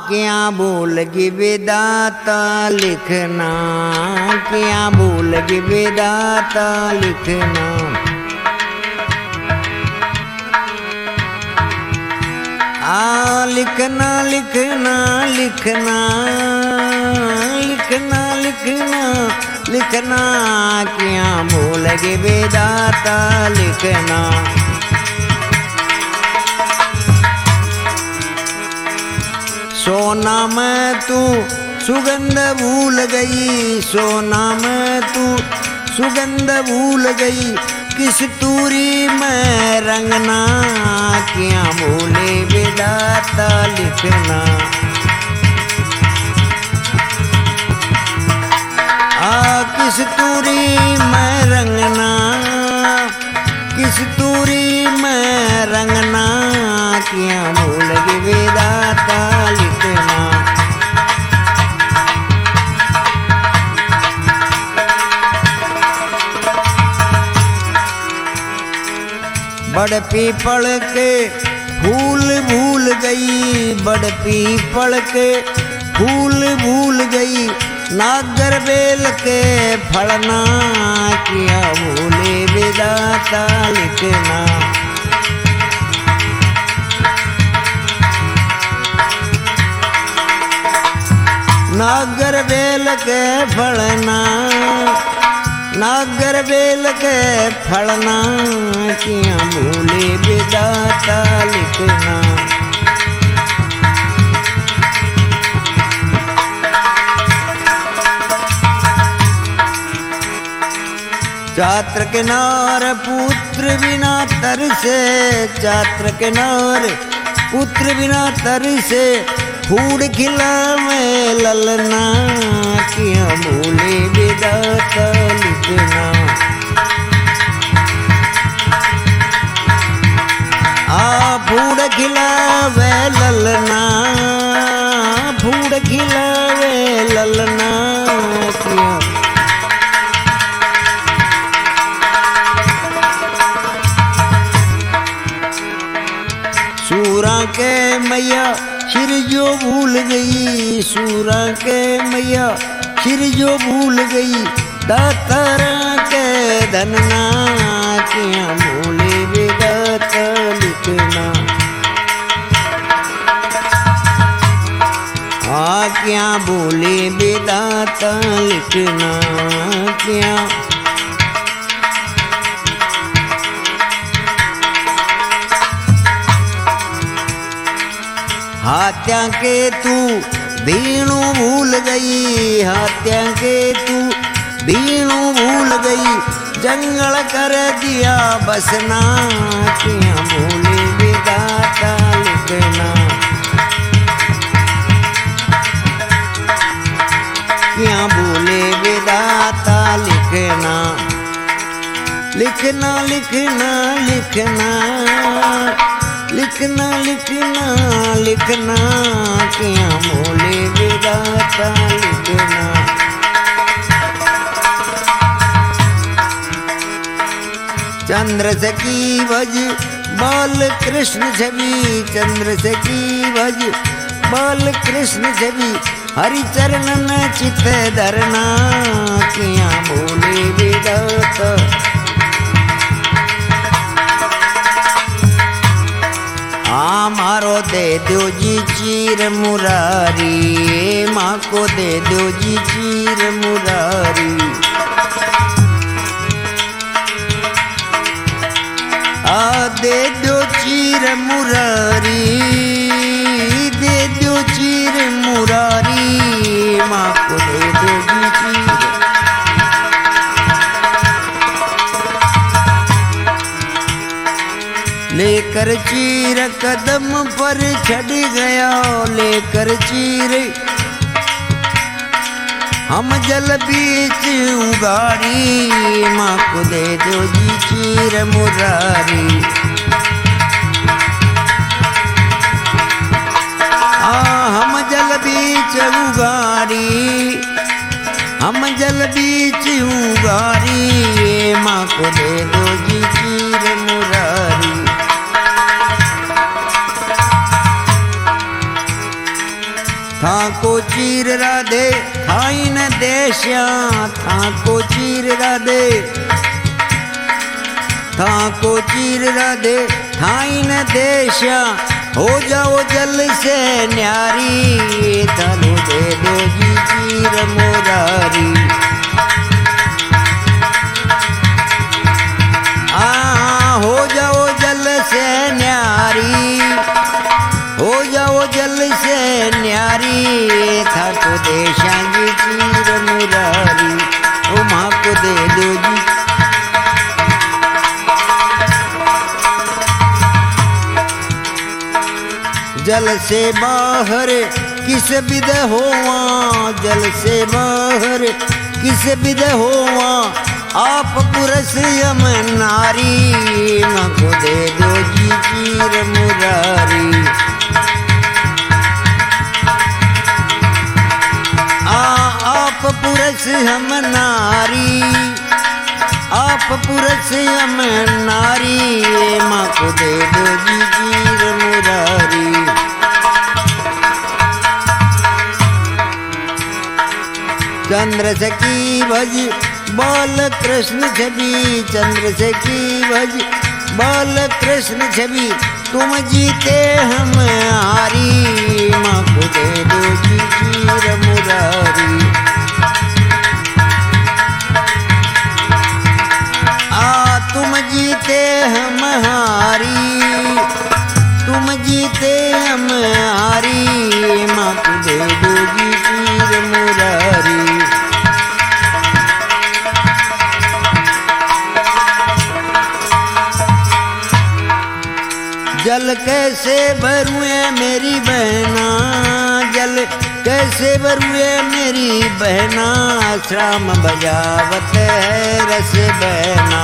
क्या बोलगी विधाता लिखना, क्या बोलगी विधाता लिखना। लिखना लिखना लिखना लिखना लिखना लिखना, क्या बोलगी विधाता लिखना। सोना में तू सुगंध भूल गई, सोना में तू सुगंध भूल गई, किस तूरी में रंगना, क्या बोले विधाता लिखना। किस तूरी में रंगना, किस तूरी में रंगना, क्या बोले विधाता लिखना। बड़ पीपल के फूल भूल गई, बड़ पीपल के फूल भूल गई, नागर बेल के फलना, क्या बोले विधाता लिखना। नागर बेल के फलना, नागर बेल के फलना, क्या बोले विधाता लिखना। चात्र किनार पुत्र बिना तर से, चात्र किनार पुत्र बिना तर से, फूड़ खिलावे ललना, क्या बोले विधाता लिखना। फूड़ खिलावे ललना, फूड़ खिलावे ललना, क्या। सूरा के मैया सिर जो भूल गई, सूरा के मैया सिर जो भूल गई, दातारा के धनना, क्या बोले विधाता लिखना। क्या बोले विधाता लिखना, क्या। हाथ्या के तू बीणु भूल गई, हाथ्या के तू बीणु भूल गई, जंगल कर दिया बसना, क्या बोले विधाता लिखना। क्या बोले विधाता लिखना। लिखना लिखना लिखना लिखना लिखना लिखना, क्या बोले विधाता लिखना। चंद्र से की भज बाल कृष्ण छवि, चंद्र से की भज बाल कृष्ण छवि, हरि चरणन चित धरना, क्या बोले विधाता। मारो दे दो जी चीर मुरारी, माँ को दे दो जी चीर मुरारी। दे दो चीर मुरारी, दे दो चीर मुरारी, माँ को दे दो जी चीर। लेकर चीर कदम पर चढ़ गया, लेकर चीर हम जल बीच उगाड़ी, माँ को दे दो जी चीर मुरारी। हम जल बीच उगाड़ी, हम जल बीच उगाड़ी, माँ को दे दो जी चीर मुरारी। राधे थाई न देश्या था को चीर राधे था को चीर राधे थाई न देश्या हो जाओ जल से न्यारी थानू दे दो जी चीर मुरारी हो जाओ जल से न्यारी हो जाओ जल से न्यारी था को देशा जी चीर मुरारी ओ माँ को दे दो जी जल से बाहर किस विद होवा जल से बाहर किस विद होवा आप पुरुष यम नारी माँ को दे दो जी चीर मुरारी आप पुरुष हम नारी आप पुरुष हम नारी माँ को दे दो जी चीर मुरारी चंद्र से की भज बाल कृष्ण छवि चंद्र से की भज बाल कृष्ण छवि तुम जीते हम हारी माँ को दे दो जी चीर मुरारी तुम जीते हम हारी तुम जीते हम हारी माँ को दे दो जी चीर मुरारी जल कैसे भरूए मेरी बहना जल कैसे भरूए मेरी बहना श्याम बजावत है रस बहना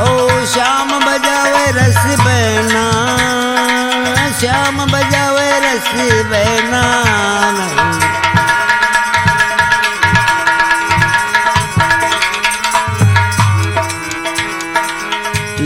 ओ श्याम बजावे रस बहना श्याम बजावे रस बहना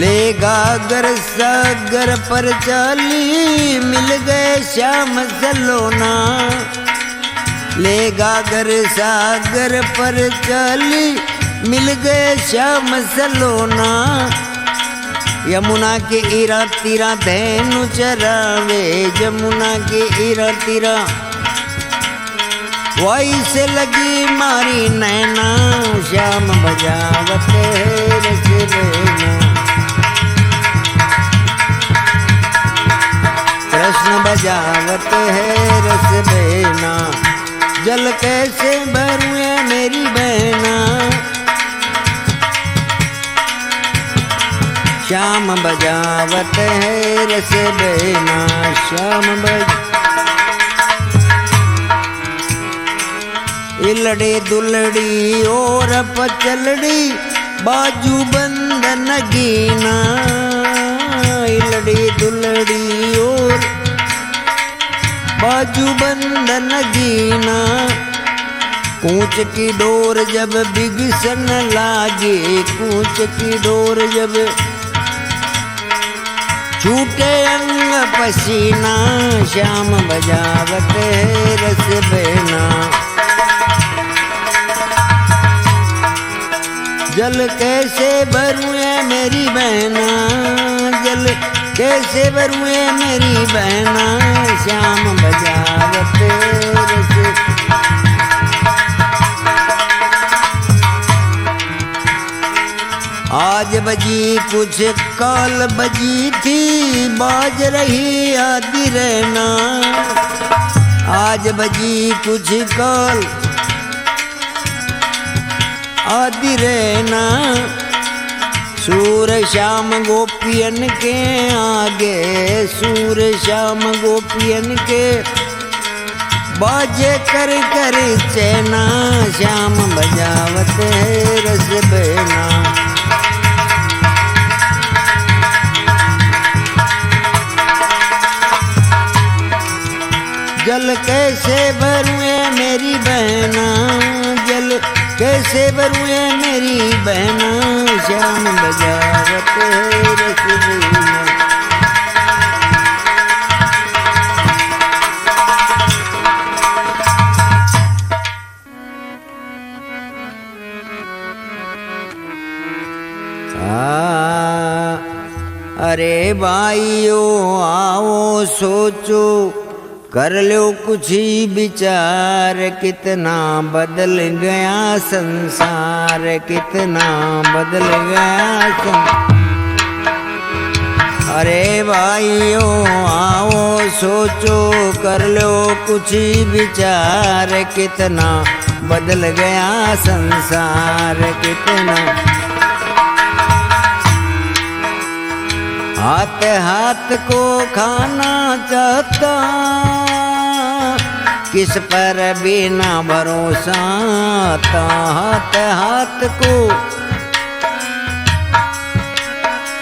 ले गागर सागर पर चाली मिल गए श्याम सलोना ले गागर सागर पर चाली मिल गए श्याम सलोना यमुना के इरा तीरा धैनु चरावे यमुना के इरा तीरा वाई से लगी मारी नैना श्याम बजावत रस बहना कृष्ण बजावत है रस बहना जल कैसे भरूए मेरी बहना श्याम बजावत है रस बहना श्याम इलड़ी दुलड़ी और पचलड़ी बाजू बंद नगीना इलड़ी दुलड़ी और बाजू बंद नगीना कूच की डोर जब बिगसन लागे कूच की डोर जब छूटे अंग पसीना श्याम बजावत है रस बहना जल कैसे भरूए मेरी बहना जल कैसे भरूए मेरी बहना श्याम बजावत रस आज बजी कुछ काल बजी थी बाज रही आदि रहना आज बजी कुछ काल आदि रहना सूर श्याम गोपियन के आगे सूर श्याम गोपियन के बाजे कर कर चैना श्याम बजावत है रस बहना जल कैसे भरूए मेरी बहना जल कैसे भरूए मेरी बहना श्याम बजावत रस बहना भाइयों आओ सोचो कर लो कुछ ही विचार, कितना बदल गया संसार, कितना बदल गया संसार। अरे भाइयों आओ सोचो कर लो कुछ ही विचार, कितना बदल गया संसार, कितना। हाथ हाथ को खाना चाहता, किस पर बिना भरोसा आता। हाथ हाथ को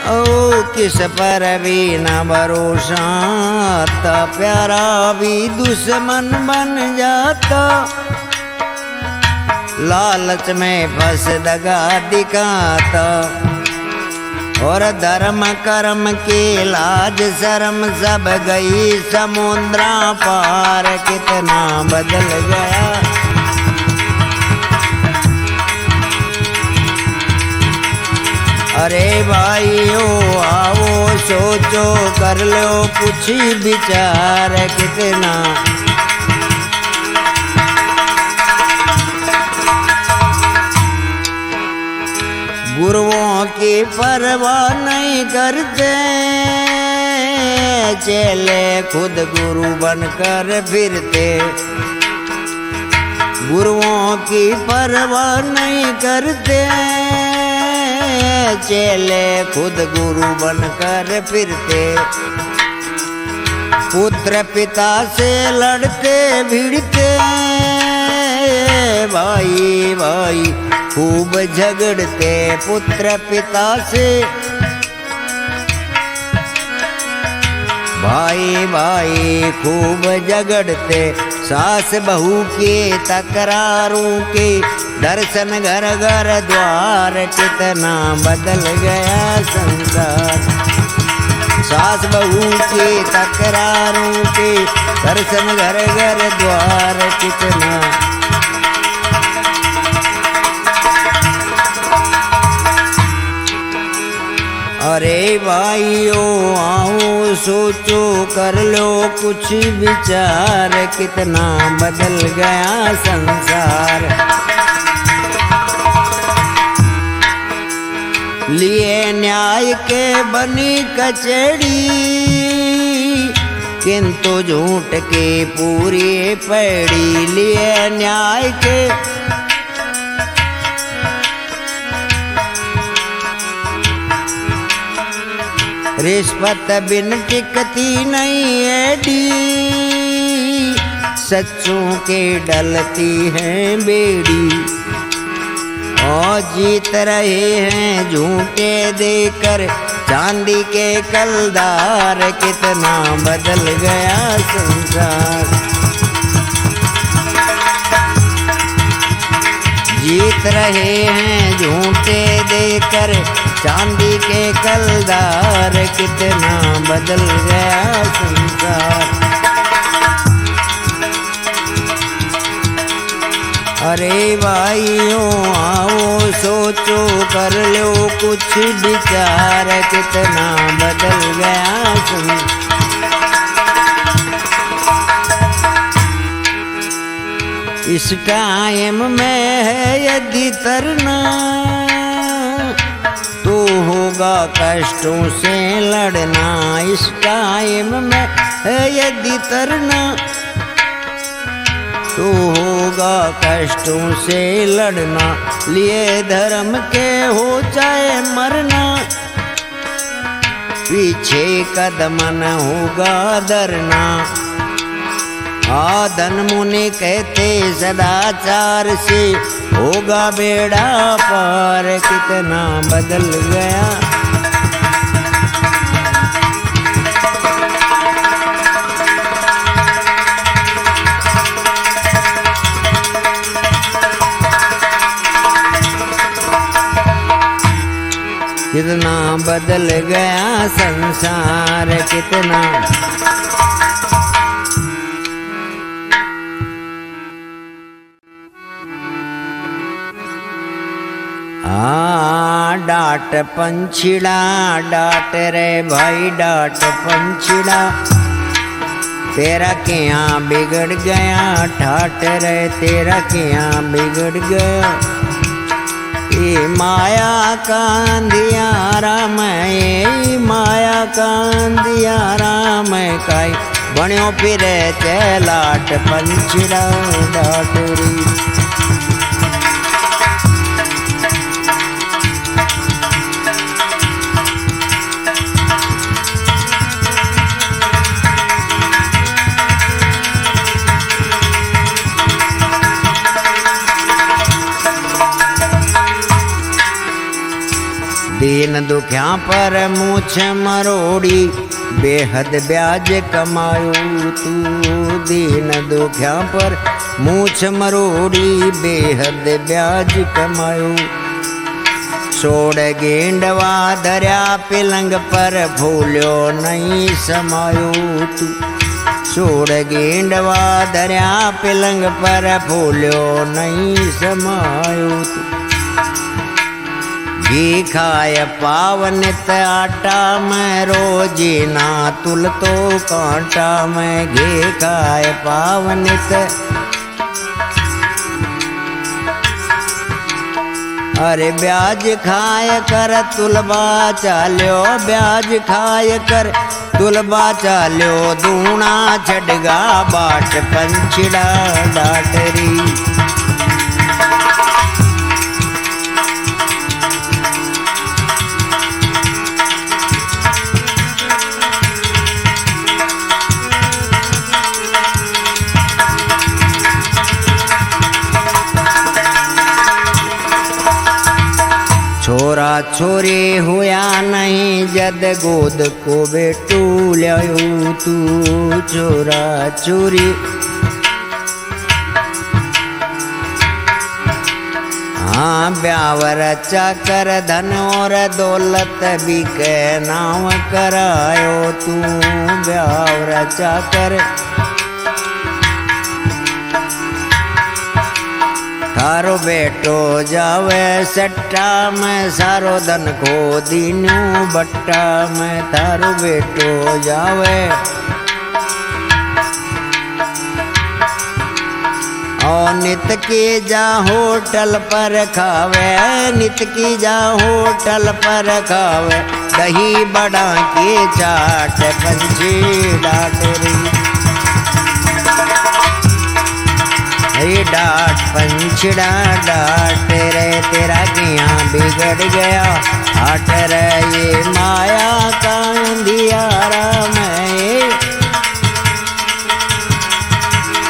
ओ किस पर बिना भरोसा आता, प्यारा भी दुश्मन बन जाता। लालच में फंस दगा दिखाता, और धर्म कर्म की लाज शर्म सब गई समुद्रा पार, कितना बदल गया। अरे भाइयों आओ सोचो कर लो कुछ ही विचार, कितना। गुरुओं की परवाह नहीं करते, चेले खुद गुरु बनकर फिरते। गुरुओं की परवाह नहीं करते, चेले खुद गुरु बनकर फिरते। पुत्र पिता से लड़ते भिड़ते, भाई भाई खूब झगड़ते। पुत्र पिता से भाई भाई खूब झगड़ते। सास बहू के तकरारों के दर्शन घर घर द्वार, कितना बदल गया संसार। सास बहू के तकरारों के दर्शन घर घर द्वार, कितना। अरे भाइयों आओ सोचो कर लो कुछ विचार, कितना बदल गया संसार। लिए न्याय के बनी कचड़ी, किंतु झूठ के पूरी पड़ी। लिए न्याय के रिश्वत बिन टिकती नहीं एडी, सच्चों के डलती हैं बेड़ी। और जीत रहे हैं झूठे देकर चांदी के कलदार, कितना बदल गया संसार। जीत रहे हैं झूठे देकर चांदी के कलदार, कितना बदल गया संसार। अरे भाइयों आओ सोचो कर लो कुछ विचार, कितना बदल गया संसार। इस टाइम में है यदि तरना, तो होगा कष्टों से लड़ना। इस टाइम में है यदि तरना, तो होगा कष्टों से लड़ना। लिए धर्म के हो चाहे मरना, पीछे कदम न होगा धरना। धन मुनि कहते सदाचार से होगा बेड़ा पार, कितना बदल गया। कितना बदल गया संसार, कितना। डांट पंछीड़ा डांट रे भाई डांट पंछीड़ा, तेरा क्या बिगड़ गया ठाट रे तेरा क्या बिगड़ गया। ये माया का अंधियारा में, ये माया का अंधियारा में काई बण्यो फिरे चलाट पंछीड़ा डांट री। दीन दुखिया पर मूछ मरोड़ी, बेहद ब्याज कमायो तू। दीन दुखिया पर मूछ मरोड़ी, बेहद ब्याज कमायो। छोड़ गेंडवा दरिया पिलंग पर, भूल्यो नहीं समायो तू। छोड़ गेंडवा दरिया पिलंग पर, भूल्यो नहीं समायो तू। घी खाए पावनित आटा में, रोजीना तुल तो कांटा में। घी खाए पावनित, अरे ब्याज खाए कर तुलबा चाल्यो, ब्याज खाए कर तुलबा चाल्यो। दूना छड़गा बाट पंछीड़ा डांट री। छोरा छोरी हुआ नहीं, जद गोद को बेटू ल्यायो तू। छोरा छोरी, हाँ ब्यावर चाकर धन और दौलत बिके नाव करायो तू। ब्यावर चाकर, थारो बेटो जावे सट्टा में, सारो धन को दीनू बट्टा में। थारो बेटो जावे और नित की जा होटल पर खावे, नित की जा होटल पर खावे। दही बड़ा के चाट पंछी डांट री। डांट पंछीड़ा डांट रे तेरा किया बिगड़ गया ठाट रे। ये माया का अंधियारा में,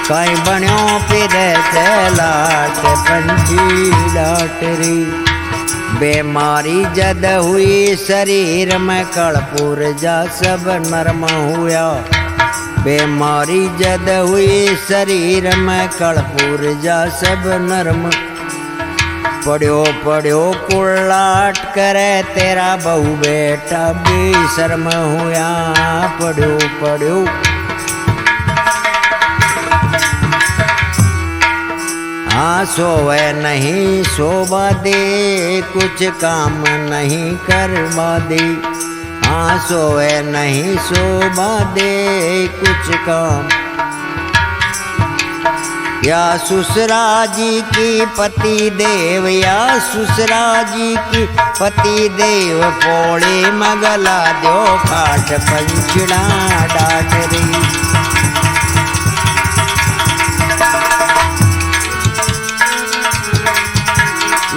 कहीं बण्यो फिर चलाट पंछी डांट री। बीमारी जद हुई शरीर में, कड़पुर जा सब नरम हुआ। बीमारी जद हुई शरीर में, कड़पुर जा सब नरम। पढ़्यो पढ़्यो कुलाट करे तेरा बहु बेटा बेशर्म हुआ। पढ़्यो पढ़्यो, हाँ सोवे नहीं शोभा दे, कुछ काम नहीं करवा दे। हाँ सोवे नहीं शोभा दे कुछ काम। या ससुरा जी की पति देव, या ससुरा जी की पति देव। पोड़े मगला दो खाट पंछीड़ा डांट री।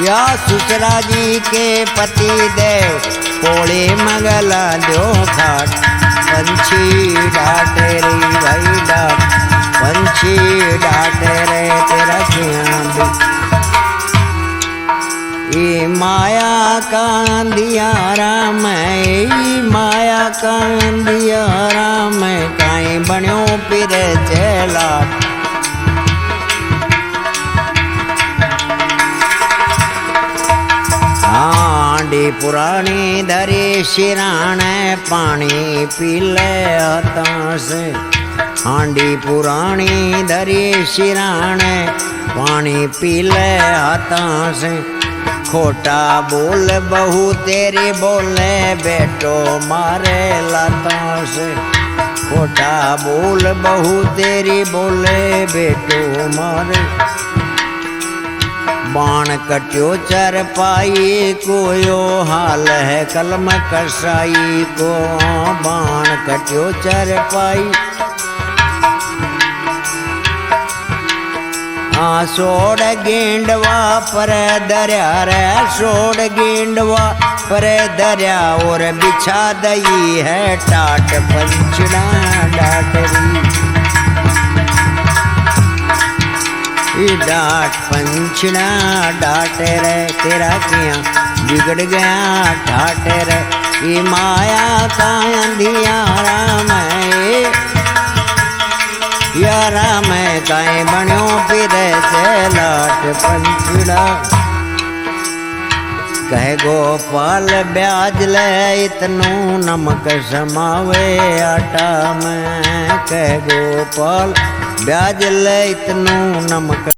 या ससुरा जी के पति देव, पोड़े मगला दो खाट पंछी डांट री। भाई डांट पंछी डांट रे तेरा क्या। ये माया का अंधियारा में, माया का अंधियारा में। काई बण्यो फिर चलाट। हांडी पुरानी धरी शिराने, पानी पी ले हाथों से। हांडी पुरानी धरी शिराने, पानी पी ले हाथों से। खोटा बोल बहू तेरी बोले बेटो मारे लातों से। खोटा बोल बहू तेरी बोले बेटो मारे। बाण कट्यो चरपाई को यो हाल है कलम कसाई को। बाण कट्यो चरपाई सोड़ गेंडवा पर दरिया रे। सोड़ गेंडवा पर दरिया और बिछा दई है टाट पंचड़ा डाटरी। डाट पंचड़ा डाट रे तेरा किया बिगड़ गया ठाट रे। ये माया का अंधियारा में यारा मैं काए बण्यो फिरे से लाट पंचड़ा। कह गोपाल ब्याज ले इतनू नमक समावे आटा में। कह गोपाल ब्याज ले इतनू नमक